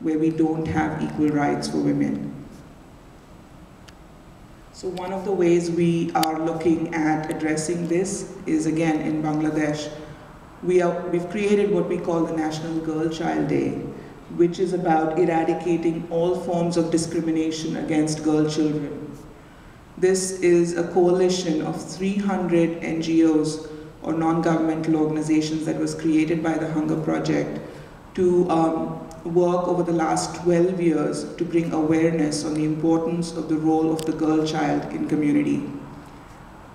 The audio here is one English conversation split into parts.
where we don't have equal rights for women. So one of the ways we are looking at addressing this is, again, in Bangladesh. We've created what we call the National Girl Child Day, which is about eradicating all forms of discrimination against girl children. This is a coalition of 300 NGOs or non-governmental organizations that was created by the Hunger Project to work over the last 12 years to bring awareness on the importance of the role of the girl child in community.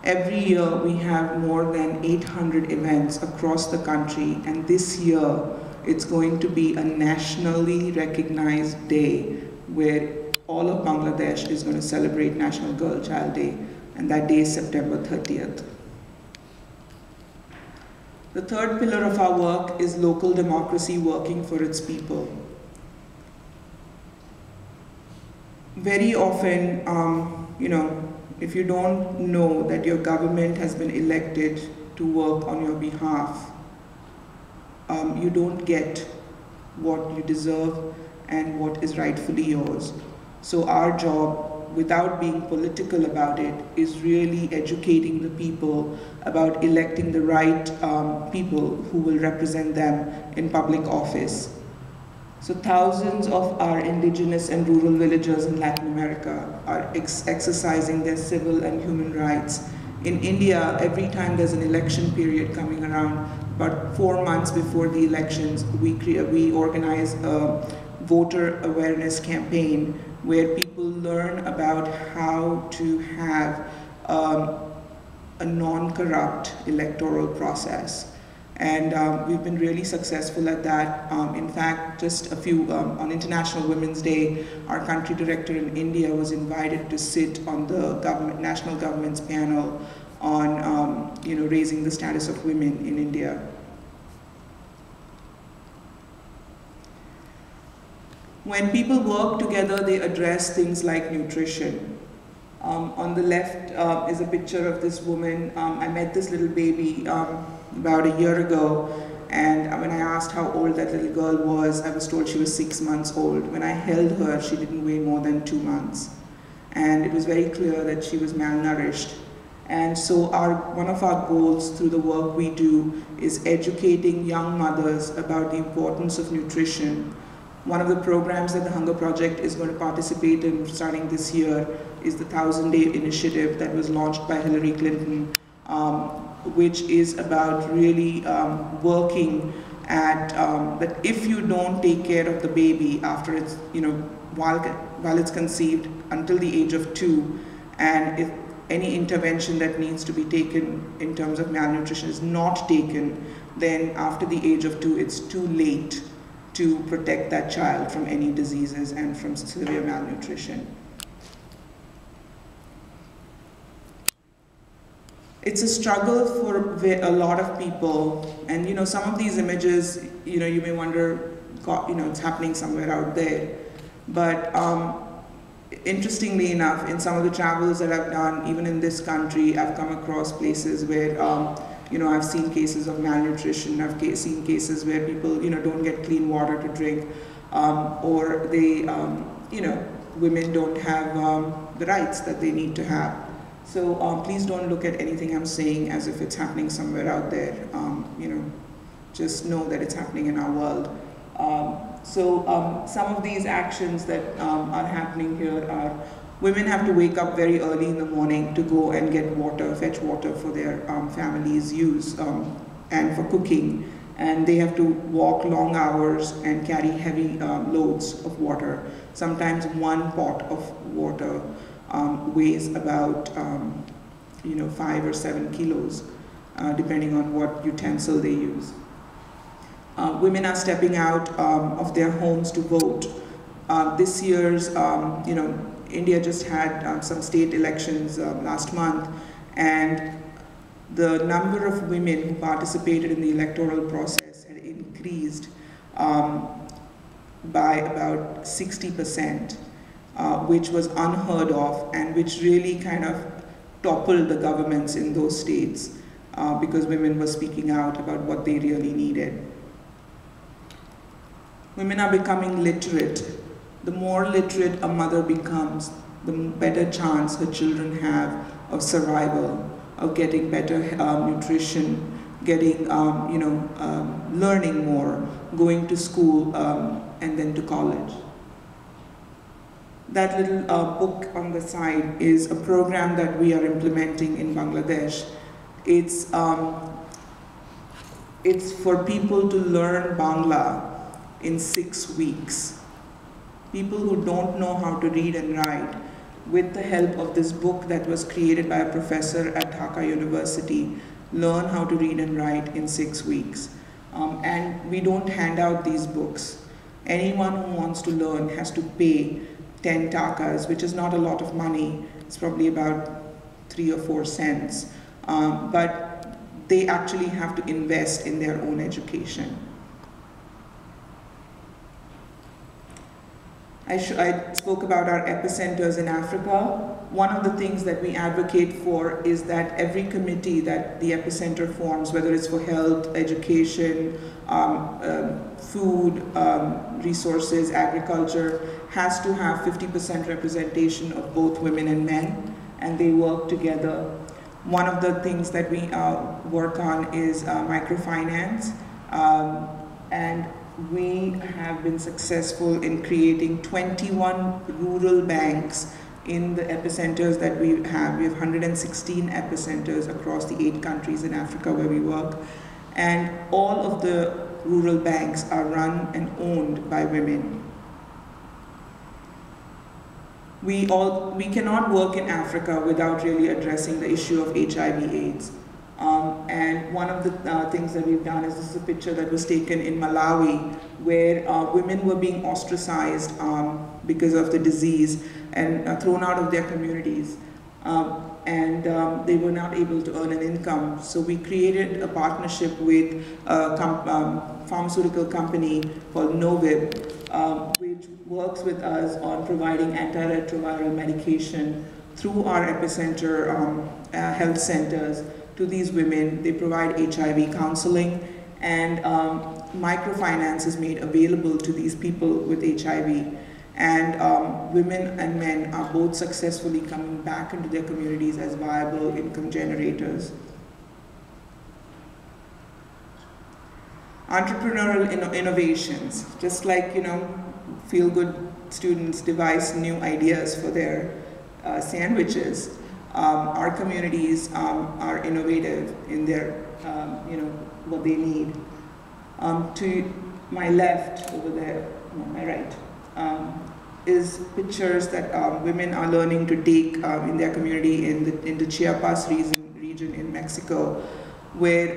Every year we have more than 800 events across the country, and this year it's going to be a nationally recognized day where all of Bangladesh is going to celebrate National Girl Child Day, and that day is September 30th. The third pillar of our work is local democracy working for its people. Very often, if you don't know that your government has been elected to work on your behalf, you don't get what you deserve and what is rightfully yours. So our job, without being political about it, is really educating the people about electing the right people who will represent them in public office. So thousands of our indigenous and rural villagers in Latin America are exercising their civil and human rights. In India, every time there's an election period coming around, about 4 months before the elections, we organize a voter awareness campaign where people learn about how to have a non-corrupt electoral process. And we've been really successful at that. In fact, just on International Women's Day, our country director in India was invited to sit on the national government's panel on raising the status of women in India. When people work together, they address things like nutrition. On the left is a picture of this woman. I met this little baby about a year ago, and when I asked how old that little girl was, I was told she was 6 months old. When I held her, she didn't weigh more than 2 months. And it was very clear that she was malnourished. And so one of our goals through the work we do is educating young mothers about the importance of nutrition. One of the programs that the Hunger Project is going to participate in starting this year is the 1,000-day initiative that was launched by Hillary Clinton, which is about really working at that if you don't take care of the baby after it's, while it's conceived until the age of 2, and if any intervention that needs to be taken in terms of malnutrition is not taken, then after the age of 2, it's too late to protect that child from any diseases and from severe malnutrition. It's a struggle for a lot of people, and some of these images, you may wonder, it's happening somewhere out there. But interestingly enough, in some of the travels that I've done, even in this country, I've come across places where I've seen cases of malnutrition. I've seen cases where people, don't get clean water to drink, or they, women don't have the rights that they need to have. So please don't look at anything I'm saying as if it's happening somewhere out there. Just know that it's happening in our world. Some of these actions that are happening here are women have to wake up very early in the morning to go and get water, fetch water for their families' use and for cooking. And they have to walk long hours and carry heavy loads of water. Sometimes one pot of water weighs about 5 or 7 kilos, depending on what utensil they use. Women are stepping out of their homes to vote. This year's, India just had some state elections last month, and the number of women who participated in the electoral process had increased by about 60%, which was unheard of and which really kind of toppled the governments in those states because women were speaking out about what they really needed. Women are becoming literate. The more literate a mother becomes, the better chance her children have of survival, of getting better nutrition, getting, learning more, going to school, and then to college. That little book on the side is a program that we are implementing in Bangladesh. It's for people to learn Bangla in 6 weeks. People who don't know how to read and write, with the help of this book that was created by a professor at Dhaka University, learn how to read and write in 6 weeks. And we don't hand out these books. Anyone who wants to learn has to pay 10 takas, which is not a lot of money. It's probably about 3 or 4 cents. But they actually have to invest in their own education. I spoke about our epicenters in Africa. One of the things that we advocate for is that every committee that the epicenter forms, whether it's for health, education, food, resources, agriculture, has to have 50% representation of both women and men, and they work together. One of the things that we work on is microfinance, and we have been successful in creating 21 rural banks in the epicenters that we have. We have 116 epicenters across the 8 countries in Africa where we work. And all of the rural banks are run and owned by women. We cannot work in Africa without really addressing the issue of HIV/AIDS. And one of the things that we've done is, this is a picture that was taken in Malawi, where women were being ostracized because of the disease and thrown out of their communities. And they were not able to earn an income. So we created a partnership with a pharmaceutical company called Novib, which works with us on providing antiretroviral medication through our epicenter health centers to these women. They provide HIV counseling, and microfinance is made available to these people with HIV. And women and men are both successfully coming back into their communities as viable income generators. Entrepreneurial innovations, just like, feel-good students devise new ideas for their sandwiches. Our communities are innovative in their, what they need. To my left over there, no, my right, is pictures that women are learning to take in their community in the Chiapas region in Mexico, where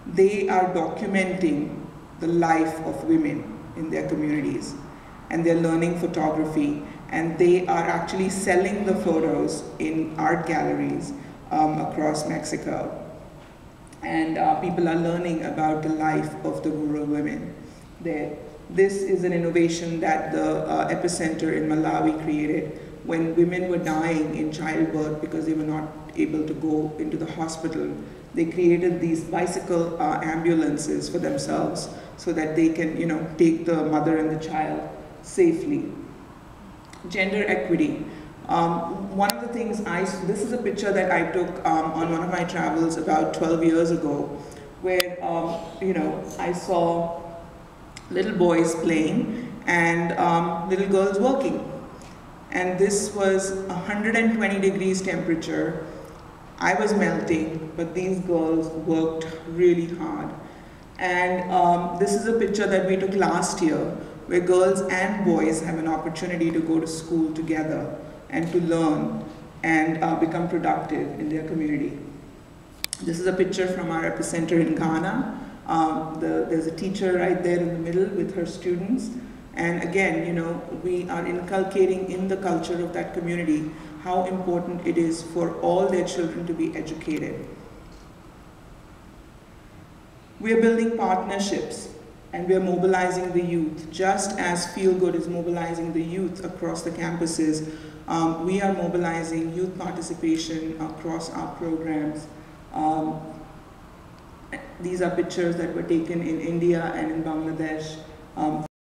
they are documenting the life of women in their communities, and they're learning photography, and they are actually selling the photos in art galleries across Mexico. And people are learning about the life of the rural women there. This is an innovation that the epicenter in Malawi created when women were dying in childbirth because they were not able to go into the hospital. They created these bicycle ambulances for themselves so that they can, take the mother and the child safely. Gender equity. One of the things this is a picture that I took on one of my travels about 12 years ago, where, I saw little boys playing and little girls working. And this was 120 degrees temperature. I was melting, but these girls worked really hard. And this is a picture that we took last year, where girls and boys have an opportunity to go to school together and to learn and become productive in their community. This is a picture from our epicenter in Ghana. There's a teacher right there in the middle with her students. And again, we are inculcating in the culture of that community how important it is for all their children to be educated. We are building partnerships, and we are mobilizing the youth. Just as Feel Good is mobilizing the youth across the campuses, we are mobilizing youth participation across our programs. These are pictures that were taken in India and in Bangladesh, Um,